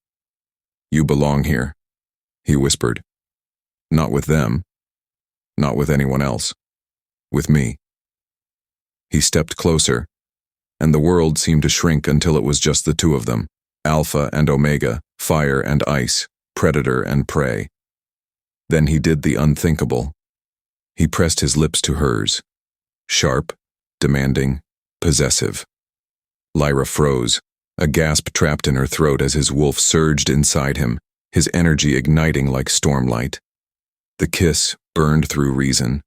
S1: "You belong here," he whispered. "Not with them. Not with anyone else. With me." He stepped closer, and the world seemed to shrink until it was just the two of them, Alpha and Omega, fire and ice, predator and prey. Then he did the unthinkable. He pressed his lips to hers. Sharp, demanding, possessive. Lyra froze, a gasp trapped in her throat as his wolf surged inside him, his energy igniting like stormlight. The kiss burned through reason.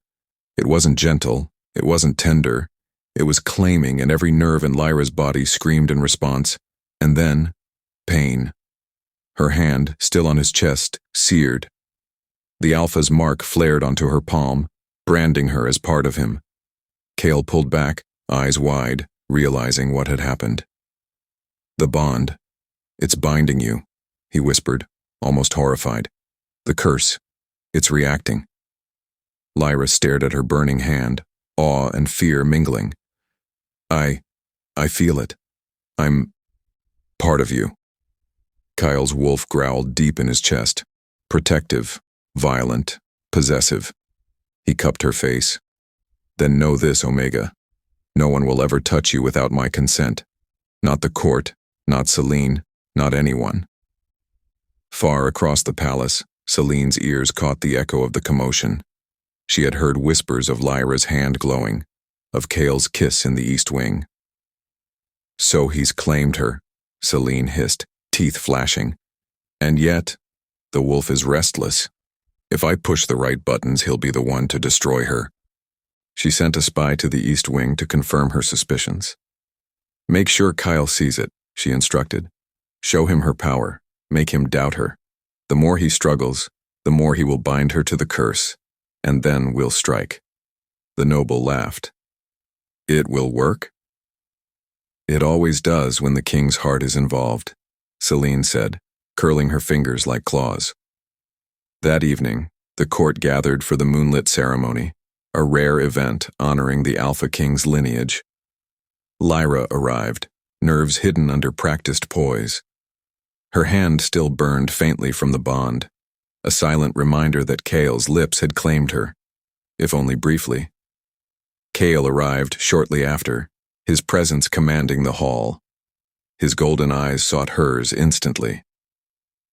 S1: It wasn't gentle, it wasn't tender, it was claiming, and every nerve in Lyra's body screamed in response. And then, pain. Her hand, still on his chest, seared. The Alpha's mark flared onto her palm, branding her as part of him. Kael pulled back, eyes wide, realizing what had happened. "The bond. It's binding you," he whispered, almost horrified. "The curse. It's reacting." Lyra stared at her burning hand, awe and fear mingling. I feel it. I'm part of you." Kael's wolf growled deep in his chest, protective, violent, possessive. He cupped her face. "Then know this, Omega. No one will ever touch you without my consent. Not the court, not Selene, not anyone." Far across the palace, Selene's ears caught the echo of the commotion. She had heard whispers of Lyra's hand glowing, of Kael's kiss in the east wing. "So he's claimed her," Selene hissed, teeth flashing. "And yet, the wolf is restless. If I push the right buttons, he'll be the one to destroy her." She sent a spy to the east wing to confirm her suspicions. "Make sure Kael sees it," she instructed. "Show him her power. Make him doubt her. The more he struggles, the more he will bind her to the curse, and then we'll strike." The noble laughed. "It will work?" "It always does when the king's heart is involved," Selene said, curling her fingers like claws. That evening, the court gathered for the moonlit ceremony, a rare event honoring the Alpha King's lineage. Lyra arrived, nerves hidden under practiced poise. Her hand still burned faintly from the bond, a silent reminder that Kael's lips had claimed her, if only briefly. Kael arrived shortly after, his presence commanding the hall. His golden eyes sought hers instantly.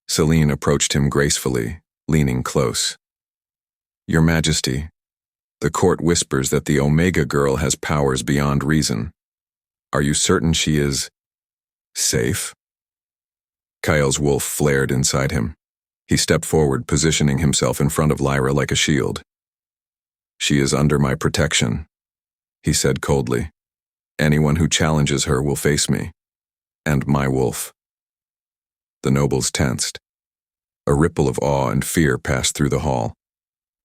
S1: Selene approached him gracefully, leaning close. "Your Majesty, the court whispers that the Omega girl has powers beyond reason. Are you certain she is safe?" Kael's wolf flared inside him. He stepped forward, positioning himself in front of Lyra like a shield. "She is under my protection," he said coldly. "Anyone who challenges her will face me, and my wolf." The nobles tensed. A ripple of awe and fear passed through the hall.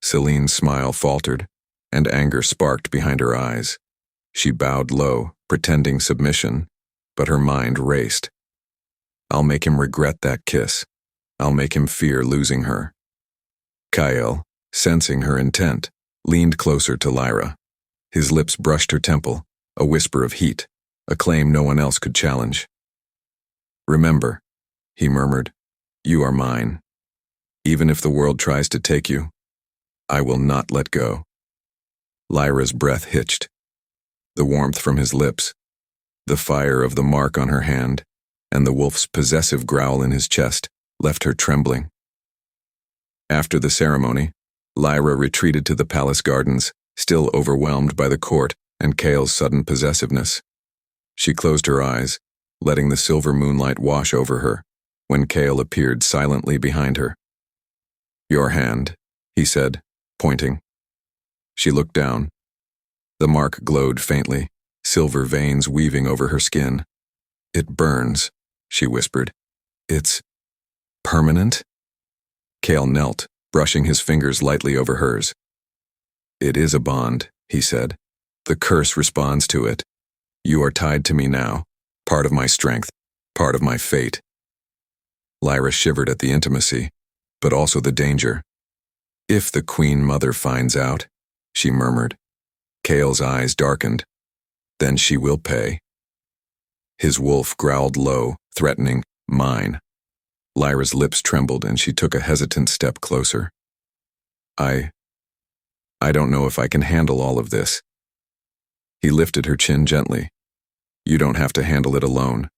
S1: Selene's smile faltered, and anger sparked behind her eyes. She bowed low, pretending submission, but her mind raced. "I'll make him regret that kiss. I'll make him fear losing her." Kael, sensing her intent, leaned closer to Lyra. His lips brushed her temple, a whisper of heat, a claim no one else could challenge. "Remember," he murmured, "you are mine. Even if the world tries to take you, I will not let go." Lyra's breath hitched. The warmth from his lips, the fire of the mark on her hand, and the wolf's possessive growl in his chest left her trembling. After the ceremony, Lyra retreated to the palace gardens, still overwhelmed by the court and Kael's sudden possessiveness. She closed her eyes, letting the silver moonlight wash over her, when Kael appeared silently behind her. "Your hand," he said, pointing. She looked down. The mark glowed faintly, silver veins weaving over her skin. "It burns," she whispered. "It's permanent?" Kael knelt, brushing his fingers lightly over hers. "It is a bond," he said. "The curse responds to it. You are tied to me now, part of my strength, part of my fate." Lyra shivered at the intimacy, but also the danger. "If the Queen Mother finds out," she murmured. Kael's eyes darkened. "Then she will pay." His wolf growled low, threatening, mine. Lyra's lips trembled and she took a hesitant step closer. I don't know if I can handle all of this. He lifted her chin gently. You don't have to handle it alone.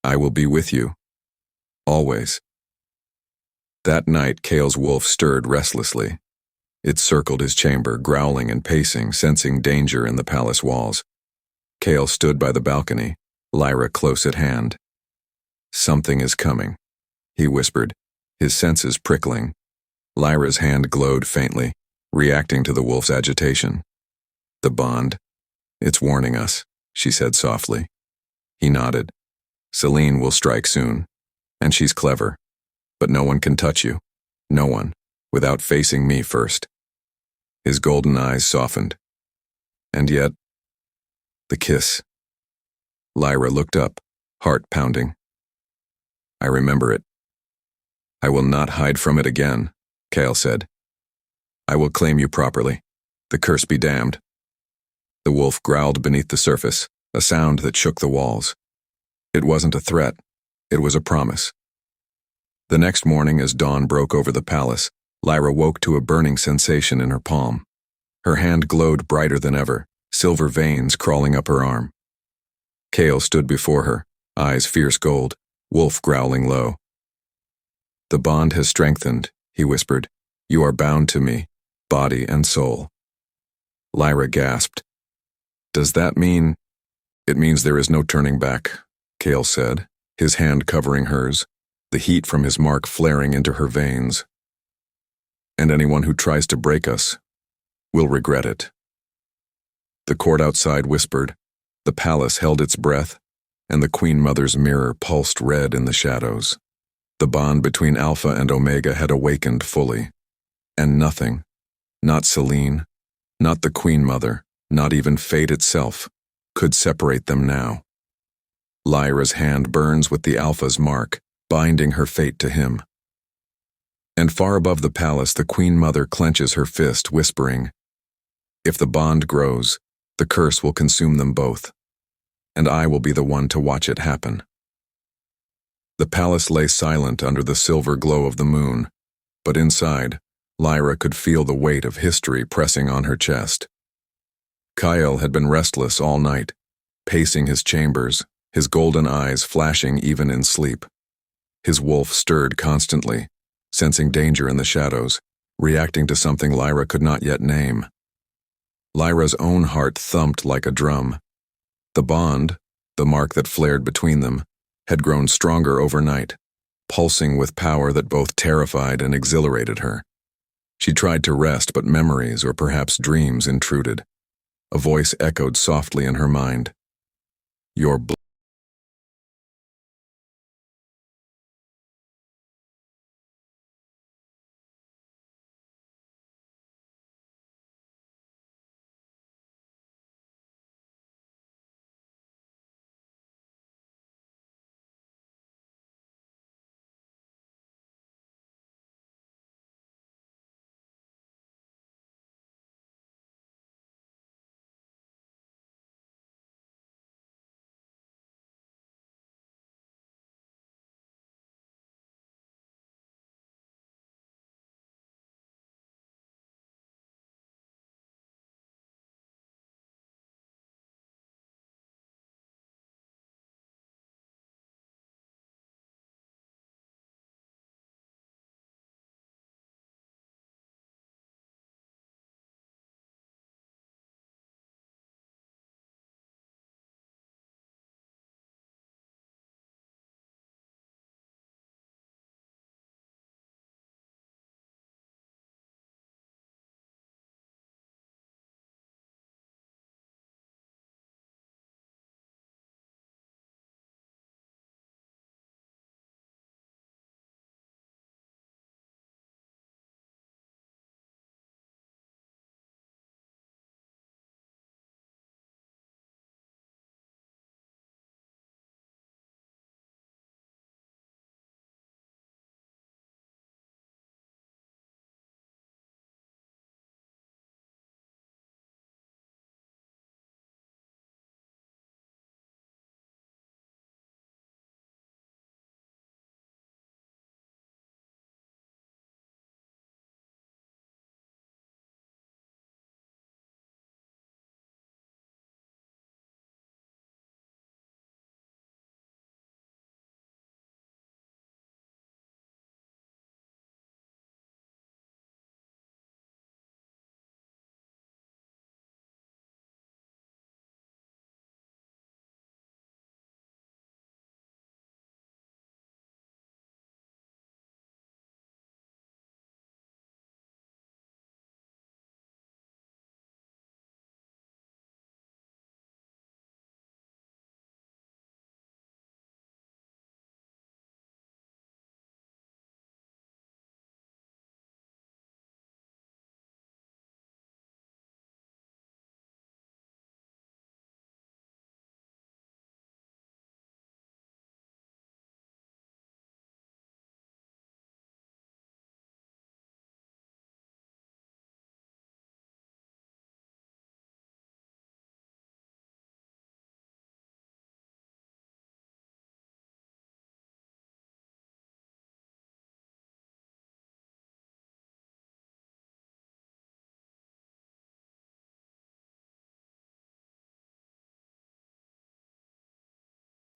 S1: I will be with you. Always. That night, Kael's wolf stirred restlessly. It circled his chamber, growling and pacing, sensing danger in the palace walls. Kael stood by the balcony, Lyra close at hand. Something is coming, he whispered, his senses prickling. Lyra's hand glowed faintly, reacting to the wolf's agitation. The bond. It's warning us, she said softly. He nodded. Celine will strike soon, and she's clever. But no one can touch you. No one, without facing me first. His golden eyes softened. And yet, the kiss. Lyra looked up, heart pounding. I remember it. I will not hide from it again, Kael said. I will claim you properly. The curse be damned. The wolf growled beneath the surface, a sound that shook the walls. It wasn't a threat. It was a promise. The next morning, as dawn broke over the palace, Lyra woke to a burning sensation in her palm. Her hand glowed brighter than ever, silver veins crawling up her arm. Kael stood before her, eyes fierce gold, wolf growling low. The bond has strengthened, he whispered. You are bound to me, body and soul. Lyra gasped. Does that mean? It means there is no turning back, Kael said, his hand covering hers, the heat from his mark flaring into her veins. And anyone who tries to break us will regret it. The court outside whispered, the palace held its breath, and the Queen Mother's mirror pulsed red in the shadows. The bond between Alpha and Omega had awakened fully, and nothing, not Celine, not the Queen Mother, not even fate itself, could separate them now. Lyra's hand burns with the Alpha's mark, binding her fate to him. And far above the palace, the Queen Mother clenches her fist, whispering, if the bond grows, the curse will consume them both, and I will be the one to watch it happen. The palace lay silent under the silver glow of the moon, but inside, Lyra could feel the weight of history pressing on her chest. Kael had been restless all night, pacing his chambers, his golden eyes flashing even in sleep. His wolf stirred constantly, sensing danger in the shadows, reacting to something Lyra could not yet name. Lyra's own heart thumped like a drum. The bond, the mark that flared between them, had grown stronger overnight, pulsing with power that both terrified and exhilarated her. She tried to rest, but memories or perhaps dreams intruded. A voice echoed softly in her mind. Your blood.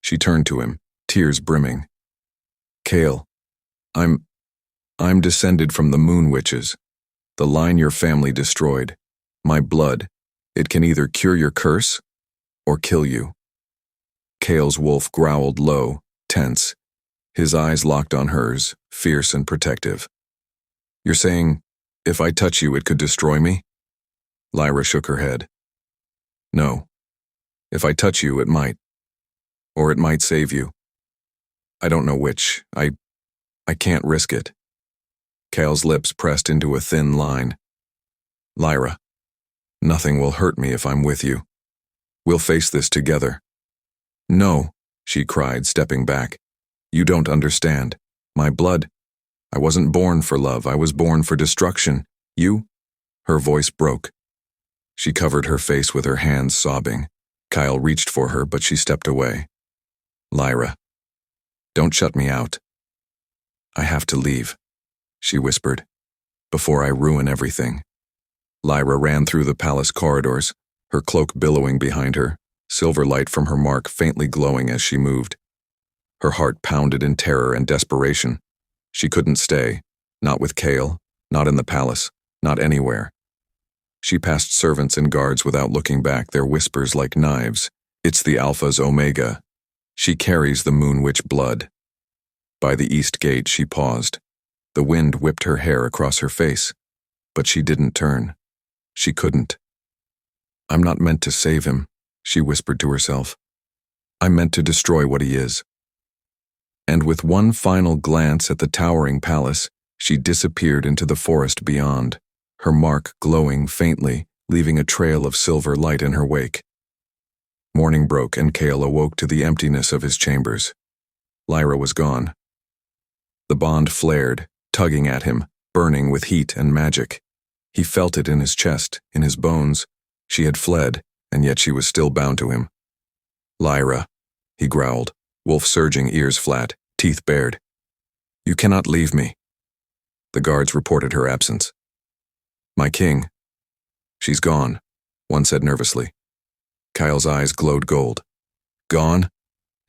S1: She turned to him, tears brimming. Kael, I'm descended from the moon witches, the line your family destroyed. My blood, it can either cure your curse or kill you. Kael's wolf growled low, tense, his eyes locked on hers, fierce and protective. You're saying, if I touch you, it could destroy me? Lyra shook her head. No. If I touch you, it might. Or it might save you. I don't know which. I can't risk it. Kael's lips pressed into a thin line. Lyra, nothing will hurt me if I'm with you. We'll face this together. No, she cried, stepping back. You don't understand. My blood. I wasn't born for love. I was born for destruction. You? Her voice broke. She covered her face with her hands, sobbing. Kael reached for her, but she stepped away. Lyra, don't shut me out. I have to leave, she whispered, before I ruin everything. Lyra ran through the palace corridors, her cloak billowing behind her, silver light from her mark faintly glowing as she moved. Her heart pounded in terror and desperation. She couldn't stay, not with Kael, not in the palace, not anywhere. She passed servants and guards without looking back, their whispers like knives. It's the Alpha's Omega. She carries the moon witch blood. By the east gate she paused. The wind whipped her hair across her face, but she didn't turn. She couldn't. I'm not meant to save him, she whispered to herself. I'm meant to destroy what he is. And with one final glance at the towering palace, she disappeared into the forest beyond, her mark glowing faintly, leaving a trail of silver light in her wake. Morning broke and Kael awoke to the emptiness of his chambers. Lyra was gone. The bond flared, tugging at him, burning with heat and magic. He felt it in his chest, in his bones. She had fled, and yet she was still bound to him. Lyra, he growled, wolf surging, ears flat, teeth bared. You cannot leave me. The guards reported her absence. My king. She's gone, one said nervously. Kael's eyes glowed gold. Gone?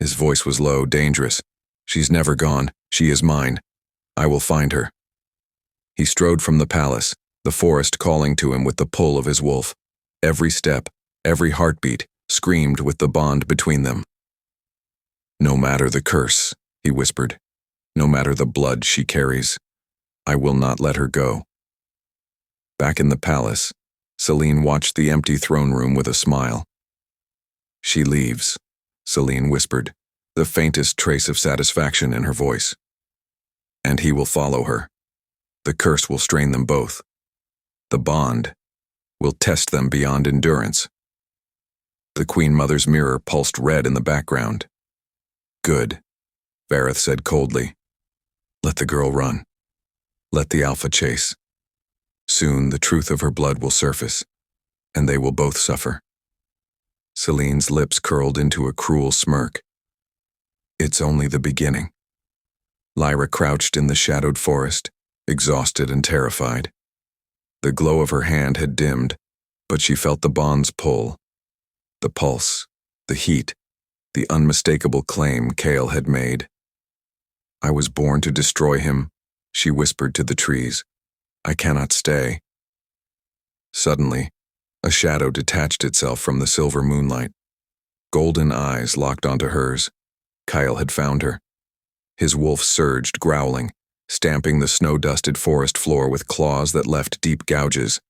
S1: His voice was low, dangerous. She's never gone. She is mine. I will find her. He strode from the palace, the forest calling to him with the pull of his wolf. Every step, every heartbeat, screamed with the bond between them. No matter the curse, he whispered, no matter the blood she carries, I will not let her go. Back in the palace, Celine watched the empty throne room with a smile. She leaves, Celine whispered, the faintest trace of satisfaction in her voice. And he will follow her. The curse will strain them both. The bond will test them beyond endurance. The Queen Mother's mirror pulsed red in the background. Good, Vareth said coldly. Let the girl run. Let the Alpha chase. Soon the truth of her blood will surface, and they will both suffer. Celine's lips curled into a cruel smirk. It's only the beginning. Lyra crouched in the shadowed forest, exhausted and terrified. The glow of her hand had dimmed, but she felt the bond's pull. The pulse, the heat, the unmistakable claim Kael had made. I was born to destroy him, she whispered to the trees. I cannot stay. Suddenly, a shadow detached itself from the silver moonlight. Golden eyes locked onto hers. Kael had found her. His wolf surged, growling, stamping the snow-dusted forest floor with claws that left deep gouges.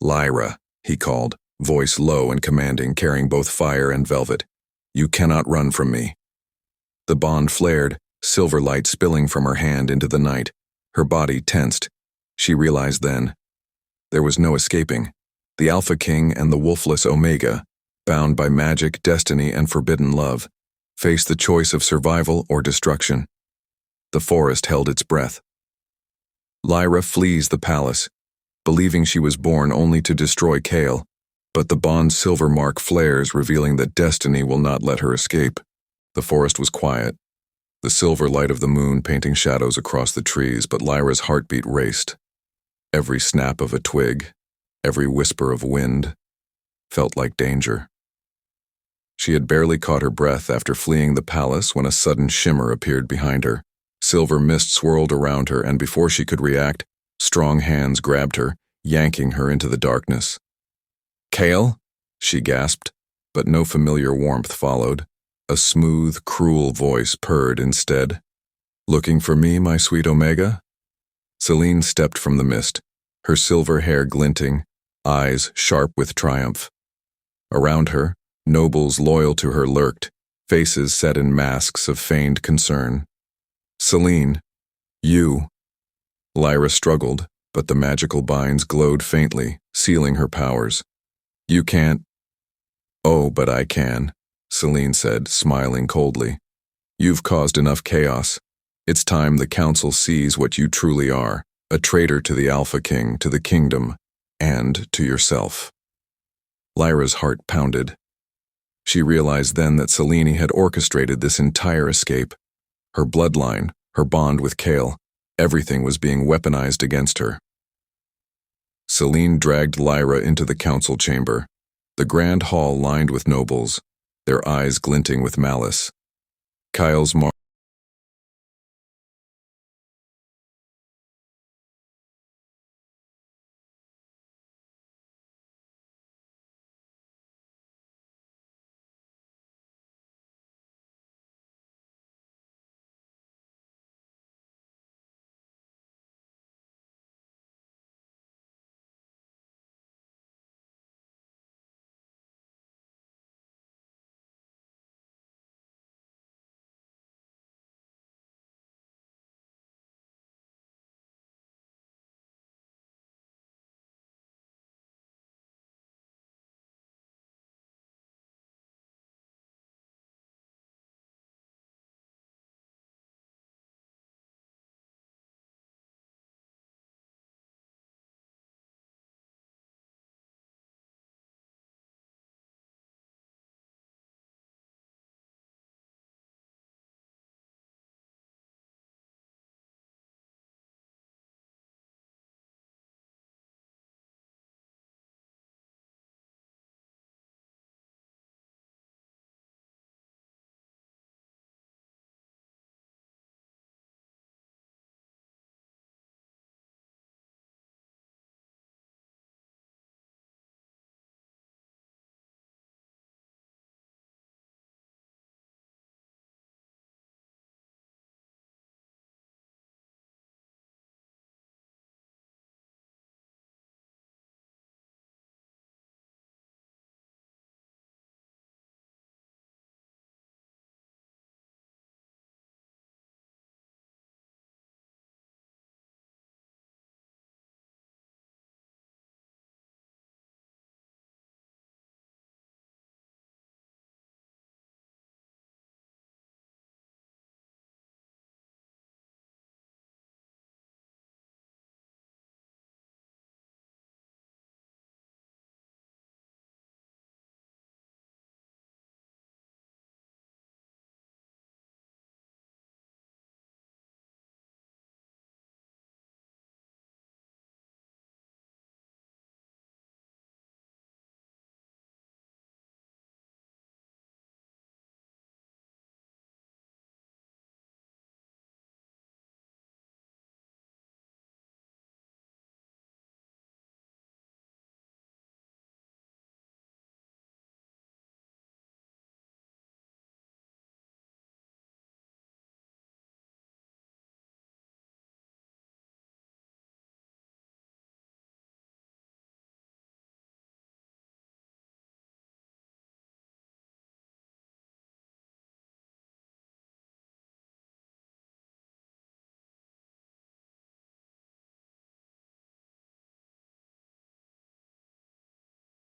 S1: Lyra, he called, voice low and commanding, carrying both fire and velvet. You cannot run from me. The bond flared, silver light spilling from her hand into the night. Her body tensed. She realized then. There was no escaping. The Alpha King and the Wolfless Omega, bound by magic, destiny, and forbidden love, faced the choice of survival or destruction. The forest held its breath. Lyra flees the palace, believing she was born only to destroy Kael, but the bond's silver mark flares, revealing that destiny will not let her escape. The forest was quiet, the silver light of the moon painting shadows across the trees, but Lyra's heartbeat raced. Every snap of a twig, every whisper of wind, felt like danger. She had barely caught her breath after fleeing the palace when a sudden shimmer appeared behind her. Silver mist swirled around her, and before she could react, strong hands grabbed her, yanking her into the darkness. "Kael?" she gasped, but no familiar warmth followed. A smooth, cruel voice purred instead. "Looking for me, my sweet Omega?" Selene stepped from the mist, her silver hair glinting, eyes sharp with triumph. Around her, nobles loyal to her lurked, faces set in masks of feigned concern. "Selene, you." Lyra struggled, but the magical binds glowed faintly, sealing her powers. "You can't." "Oh, but I can," Selene said, smiling coldly. "You've caused enough chaos. It's time the council sees what you truly are, a traitor to the Alpha King, to the kingdom, and to yourself." Lyra's heart pounded. She realized then that Selene had orchestrated this entire escape. Her bloodline, her bond with Kael, everything was being weaponized against her. Selene dragged Lyra into the council chamber, the grand hall lined with nobles, their eyes glinting with malice. Kael's